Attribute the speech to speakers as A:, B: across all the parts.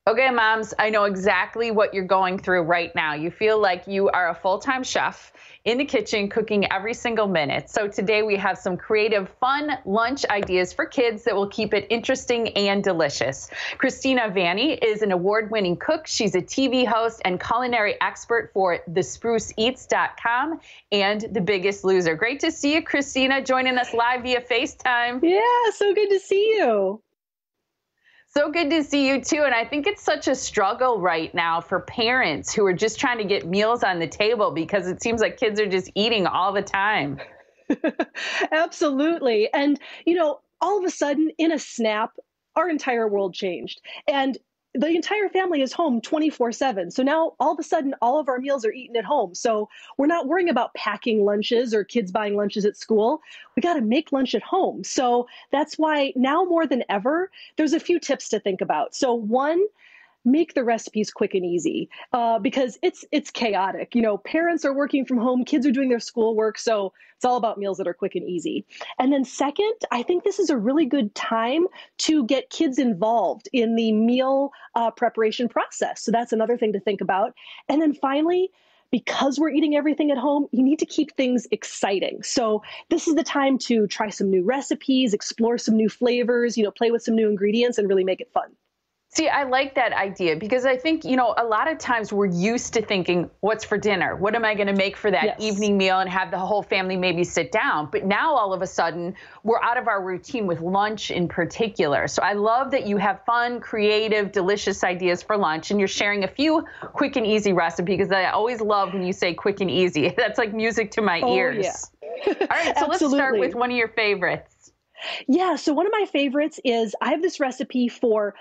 A: Okay, moms, I know exactly what you're going through right now. You feel like you are a full time chef in the kitchen cooking every single minute. So, today we have some creative, fun lunch ideas for kids that will keep it interesting and delicious. Christina Vanni is an award winning cook. She's a TV host and culinary expert for thespruceeats.com and The Biggest Loser. Great to see you, Christina, joining us live via FaceTime.
B: Yeah, so good to see you.
A: So good to see you too. And I think it's such a struggle right now for parents who are just trying to get meals on the table because it seems like kids are just eating all the time.
B: Absolutely. And, all of a sudden, in a snap, our entire world changed. And the entire family is home 24/7. So now all of a sudden, all of our meals are eaten at home. So we're not worrying about packing lunches or kids buying lunches at school. We got to make lunch at home. So that's why now more than ever, there's a few tips to think about. So, one, make the recipes quick and easy because it's chaotic. Parents are working from home, kids are doing their schoolwork, so it's all about meals that are quick and easy. And then second, I think this is a really good time to get kids involved in the meal preparation process. So that's another thing to think about. And then finally, because we're eating everything at home, you need to keep things exciting. So this is the time to try some new recipes, explore some new flavors, play with some new ingredients and really make it fun.
A: See, I like that idea because I think, a lot of times we're used to thinking, what's for dinner? What am I going to make for that
B: Yes.
A: evening meal and have the whole family maybe sit down? But now all of a sudden, we're out of our routine with lunch in particular. So I love that you have fun, creative, delicious ideas for lunch and you're sharing a few quick and easy recipes because I always love when you say quick and easy. That's like music to my ears.
B: Yeah.
A: All right, so let's start with one of your favorites.
B: Yeah, so one of my favorites is I have this recipe for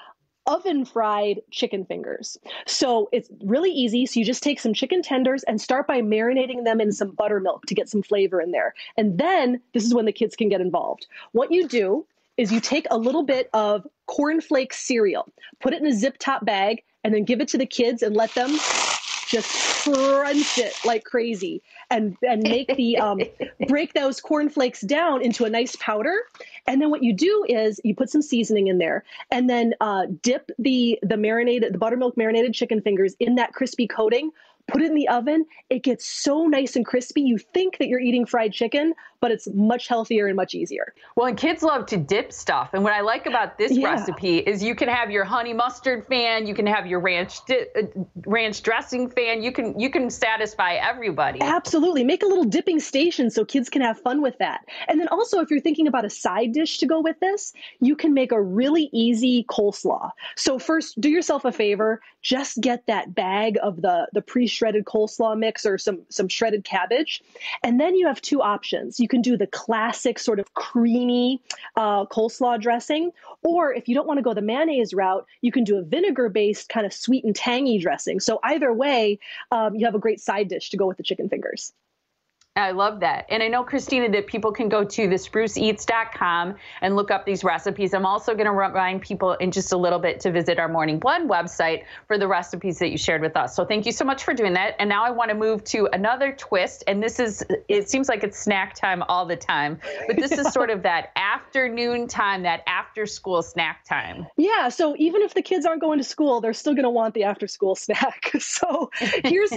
B: oven fried chicken fingers. So it's really easy. So you just take some chicken tenders and start by marinating them in some buttermilk to get some flavor in there. And then this is when the kids can get involved. What you do is you take a little bit of cornflake cereal, put it in a zip top bag, and then give it to the kids and let them just crunch it like crazy and make the break those cornflakes down into a nice powder. And then what you do is you put some seasoning in there and then dip the buttermilk marinated chicken fingers in that crispy coating. Put it in the oven. It gets so nice and crispy. You think that you're eating fried chicken, but it's much healthier and much easier.
A: Well, and kids love to dip stuff. And what I like about this recipe is you can have your honey mustard fan, you can have your ranch dressing fan. You can satisfy everybody.
B: Absolutely. Make a little dipping station so kids can have fun with that. And then also, if you're thinking about a side dish to go with this, you can make a really easy coleslaw. So first, do yourself a favor, just get that bag of the pre-shredded coleslaw mix or some shredded cabbage. And then you have two options. You can do the classic sort of creamy coleslaw dressing, or if you don't want to go the mayonnaise route, you can do a vinegar-based kind of sweet and tangy dressing. So either way, you have a great side dish to go with the chicken fingers.
A: I love that. And I know, Christina, that people can go to thespruceeats.com and look up these recipes. I'm also going to remind people in just a little bit to visit our Morning Blend website for the recipes that you shared with us. So thank you so much for doing that. And now I want to move to another twist. And it seems like it's snack time all the time, but this is sort of that afternoon time, that after school snack time.
B: Yeah. So even if the kids aren't going to school, they're still going to want the after school snack. So here's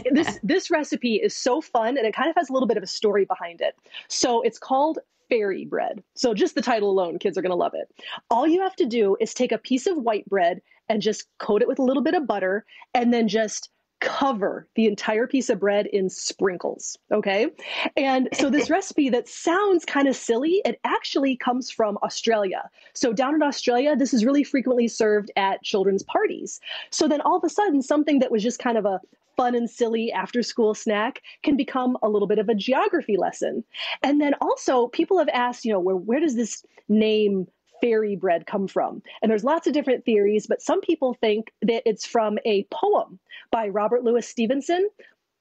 B: this recipe is so fun and it kind of has a little bit of a story behind it. So it's called fairy bread. So just the title alone, kids are going to love it. All you have to do is take a piece of white bread and just coat it with a little bit of butter and then just cover the entire piece of bread in sprinkles. Okay. And so this recipe that sounds kind of silly, it actually comes from Australia. So down in Australia, this is really frequently served at children's parties. So then all of a sudden, something that was just kind of a fun and silly after school snack can become a little bit of a geography lesson. And then also people have asked, where does this name fairy bread come from? And there's lots of different theories, but some people think that it's from a poem by Robert Louis Stevenson.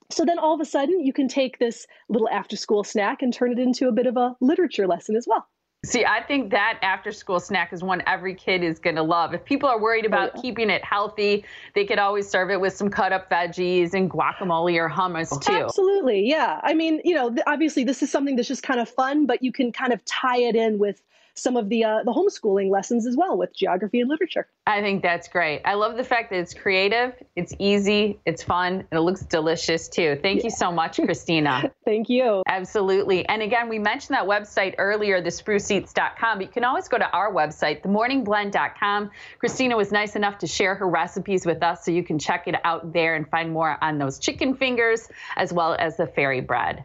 B: So then all of a sudden you can take this little after school snack and turn it into a bit of a literature lesson as well.
A: See, I think that after school snack is one every kid is going to love. If people are worried about keeping it healthy, they could always serve it with some cut up veggies and guacamole or hummus too.
B: Absolutely. Yeah. I mean, obviously this is something that's just kind of fun, but you can kind of tie it in with some of the homeschooling lessons as well with geography and literature.
A: I think that's great. I love the fact that it's creative, it's easy, it's fun, and it looks delicious too. Thank you so much, Christina.
B: Thank you.
A: Absolutely. And again, we mentioned that website earlier, thespruceeats.com, but you can always go to our website, themorningblend.com. Christina was nice enough to share her recipes with us, so you can check it out there and find more on those chicken fingers as well as the fairy bread.